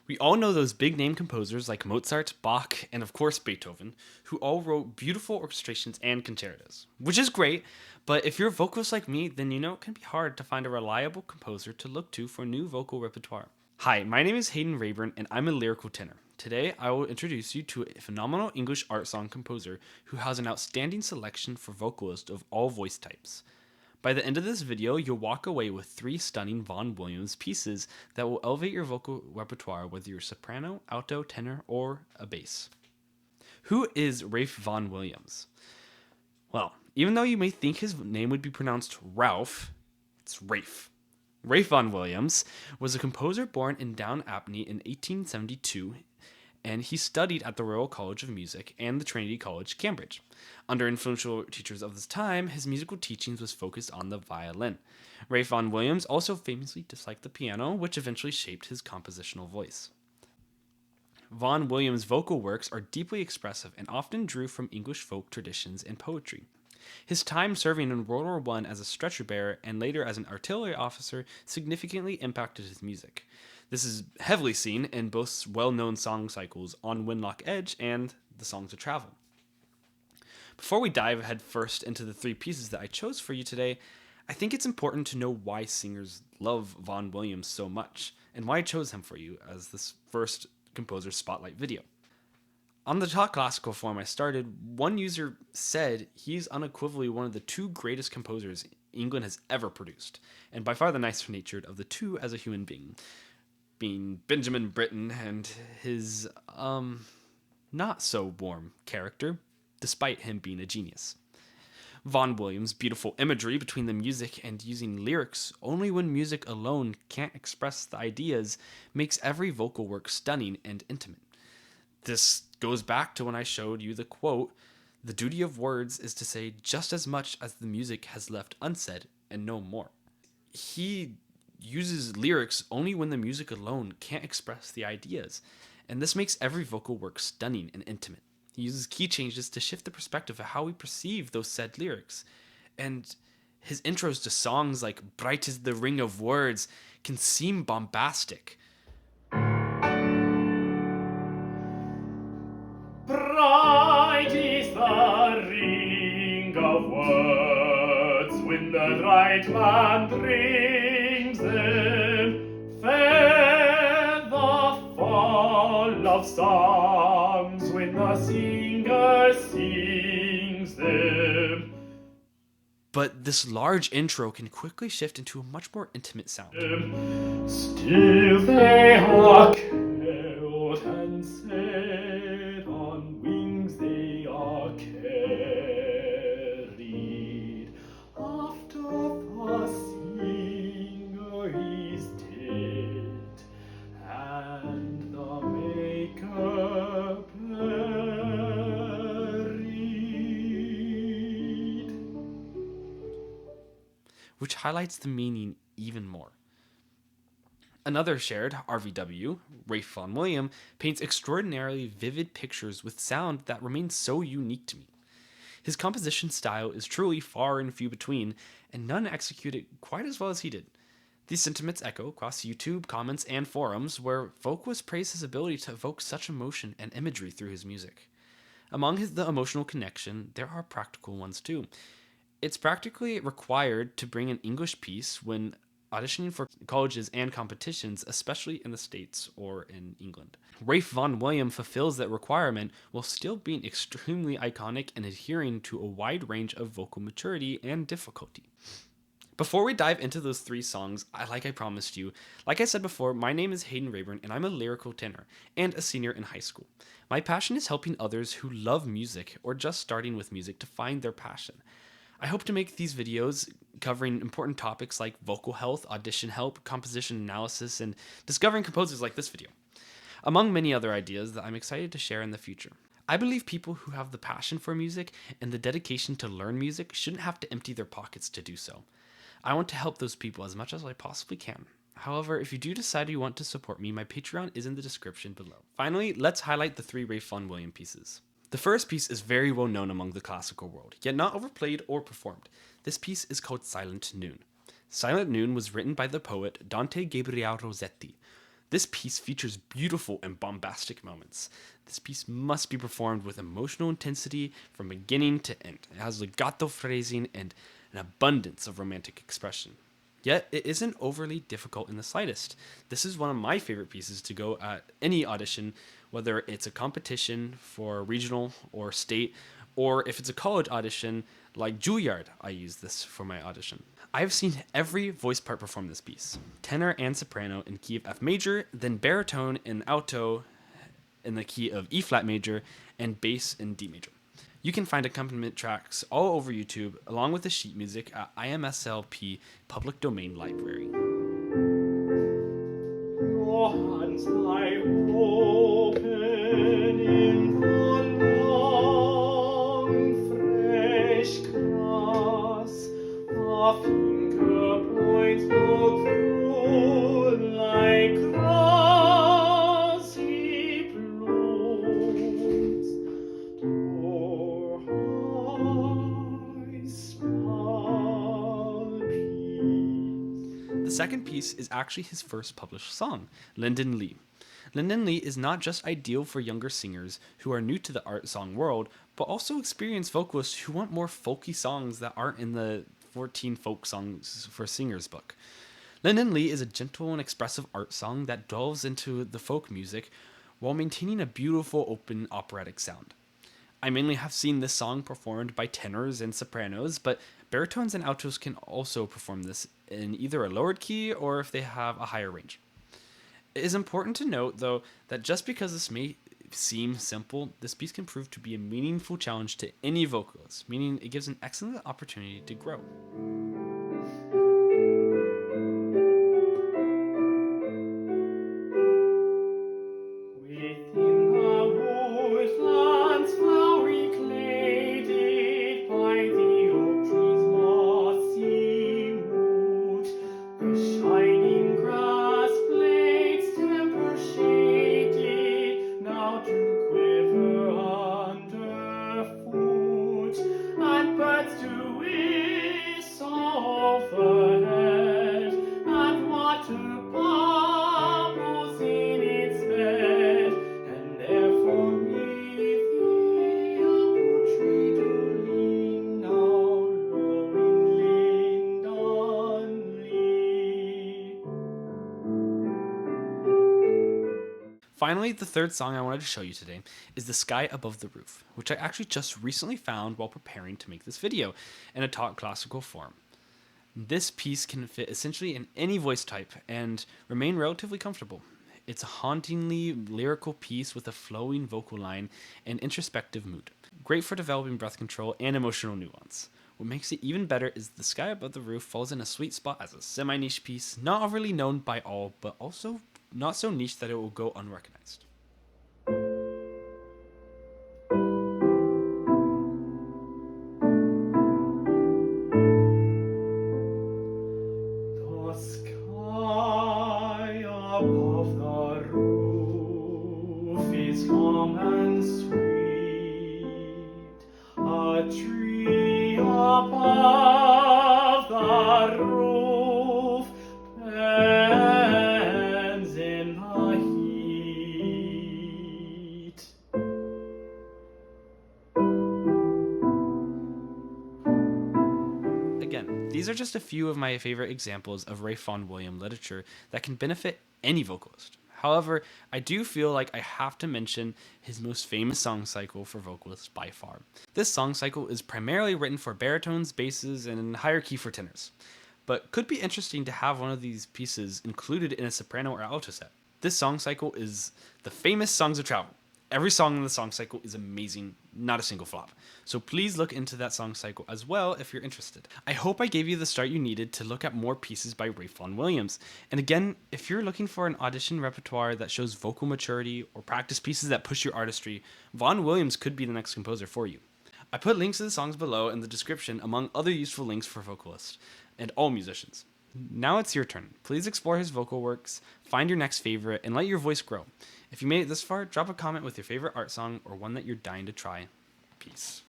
We all know those big name composers like Mozart, Bach, and of course Beethoven, who all wrote beautiful orchestrations and concertos, which is great, but if you're a vocalist like me, then you know it can be hard to find a reliable composer to look to for new vocal repertoire. Hi, my name is Hayden Rayburn, and I'm a lyrical tenor. Today, I will introduce you to a phenomenal English art song composer who has an outstanding selection for vocalists of all voice types. By the end of this video, you'll walk away with 3 stunning Vaughan Williams pieces that will elevate your vocal repertoire whether you're soprano, alto, tenor, or a bass. Who is Ralph Vaughan Williams? Well, even though you may think his name would be pronounced Ralph, it's Rafe. Ralph Vaughan Williams was a composer born in Down Abney in 1872, and he studied at the Royal College of Music and the Trinity College, Cambridge. Under influential teachers of this time, his musical teachings was focused on the violin. Ralph Vaughan Williams also famously disliked the piano, which eventually shaped his compositional voice. Vaughan Williams' vocal works are deeply expressive and often drew from English folk traditions and poetry. His time serving in World War I as a stretcher bearer and later as an artillery officer significantly impacted his music. This is heavily seen in both well-known song cycles On Windlock Edge and The Songs of Travel. Before we dive head first into the 3 pieces that I chose for you today, I think it's important to know why singers love Vaughan Williams so much and why I chose him for you as this first composer spotlight video. On the Talk Classical forum I started, one user said he's unequivocally one of the 2 greatest composers England has ever produced, and by far the nicer natured of the 2 as a human being Benjamin Britten and his, not so warm character, despite him being a genius. Vaughan Williams' beautiful imagery between the music and using lyrics only when music alone can't express the ideas makes every vocal work stunning and intimate. This goes back to when I showed you the quote, "The duty of words is to say just as much as the music has left unsaid and no more." He uses lyrics only when the music alone can't express the ideas, and this makes every vocal work stunning and intimate. He uses key changes to shift the perspective of how we perceive those said lyrics, and his intros to songs like Bright is the Ring of Words can seem bombastic. Bright is the ring of words when the right man brings them. Fair the fall of songs when the singer sings them. But this large intro can quickly shift into a much more intimate sound. Still they are carried and set on wings they are carried. After the singer is dead and the maker buried. Which highlights the meaning even more. Another shared, RVW, Ralph Vaughan Williams, paints extraordinarily vivid pictures with sound that remains so unique to me. His composition style is truly far and few between, and none execute it quite as well as he did. These sentiments echo across YouTube comments and forums where vocalists praise his ability to evoke such emotion and imagery through his music. Among the emotional connection, there are practical ones too. It's practically required to bring an English piece when auditioning for colleges and competitions, especially in the States or in England. Ralph Vaughan Williams fulfills that requirement while still being extremely iconic and adhering to a wide range of vocal maturity and difficulty. Before we dive into those 3 songs, like I promised you, like I said before, my name is Hayden Rayburn and I'm a lyrical tenor and a senior in high school. My passion is helping others who love music or just starting with music to find their passion. I hope to make these videos covering important topics like vocal health, audition help, composition analysis, and discovering composers like this video, among many other ideas that I'm excited to share in the future. I believe people who have the passion for music and the dedication to learn music shouldn't have to empty their pockets to do so. I want to help those people as much as I possibly can. However, if you do decide you want to support me, my Patreon is in the description below. Finally, let's highlight the 3 Ralph Vaughan Williams pieces. The first piece is very well known among the classical world, yet not overplayed or performed. This piece is called Silent Noon. Silent Noon was written by the poet Dante Gabriel Rossetti. This piece features beautiful and bombastic moments. This piece must be performed with emotional intensity from beginning to end. It has legato phrasing and an abundance of romantic expression. Yet, it isn't overly difficult in the slightest. This is one of my favorite pieces to go at any audition, whether it's a competition for regional or state, or if it's a college audition like Juilliard, I use this for my audition. I've seen every voice part perform this piece, tenor and soprano in key of F major, then baritone and alto in the key of E flat major, and bass in D major. You can find accompaniment tracks all over YouTube, along with the sheet music at imslp Public Domain Library. Your hands lie open in the long, fresh grass. The finger points look through like rosy blooms. The second piece is actually his first published song, Linden Lee. Linden Lee is not just ideal for younger singers who are new to the art song world, but also experienced vocalists who want more folky songs that aren't in the 14 folk songs for singers book. Linden Lee is a gentle and expressive art song that delves into the folk music while maintaining a beautiful open operatic sound. I mainly have seen this song performed by tenors and sopranos, but baritones and altos can also perform this in either a lowered key or if they have a higher range. It is important to note, though, that just because this may seem simple, this piece can prove to be a meaningful challenge to any vocalist, meaning it gives an excellent opportunity to grow. Within the woodlands flowery claded by the oak tree's mossy root, the shining grass blades temper shaded now do quiver underfoot, and birds do whistle overhead, and water bubbles in its bed, and therefore may the apple tree do lean now low in Linden Lee. Finally, the third song I wanted to show you today is The Sky Above the Roof, which I actually just recently found while preparing to make this video in a taught classical form. This piece can fit essentially in any voice type and remain relatively comfortable. It's a hauntingly lyrical piece with a flowing vocal line and introspective mood. Great for developing breath control and emotional nuance. What makes it even better is The Sky Above the Roof falls in a sweet spot as a semi-niche piece, not overly known by all, but also not so niche that it will go unrecognized. The sky above the roof is calm and sweet. A tree above the roof bends in the heat. Again, these are just a few of my favorite examples of Ray Vaughan Williams literature that can benefit any vocalist. However, I do feel like I have to mention his most famous song cycle for vocalists by far. This song cycle is primarily written for baritones, basses, and higher key for tenors, but could be interesting to have one of these pieces included in a soprano or alto set. This song cycle is the famous Songs of Travel. Every song in the song cycle is amazing, not a single flop. So please look into that song cycle as well if you're interested. I hope I gave you the start you needed to look at more pieces by Ray Vaughan Williams. And again, if you're looking for an audition repertoire that shows vocal maturity or practice pieces that push your artistry, Vaughan Williams could be the next composer for you. I put links to the songs below in the description among other useful links for vocalists and all musicians. Now it's your turn. Please explore his vocal works, find your next favorite, and let your voice grow. If you made it this far, drop a comment with your favorite art song or one that you're dying to try. Peace.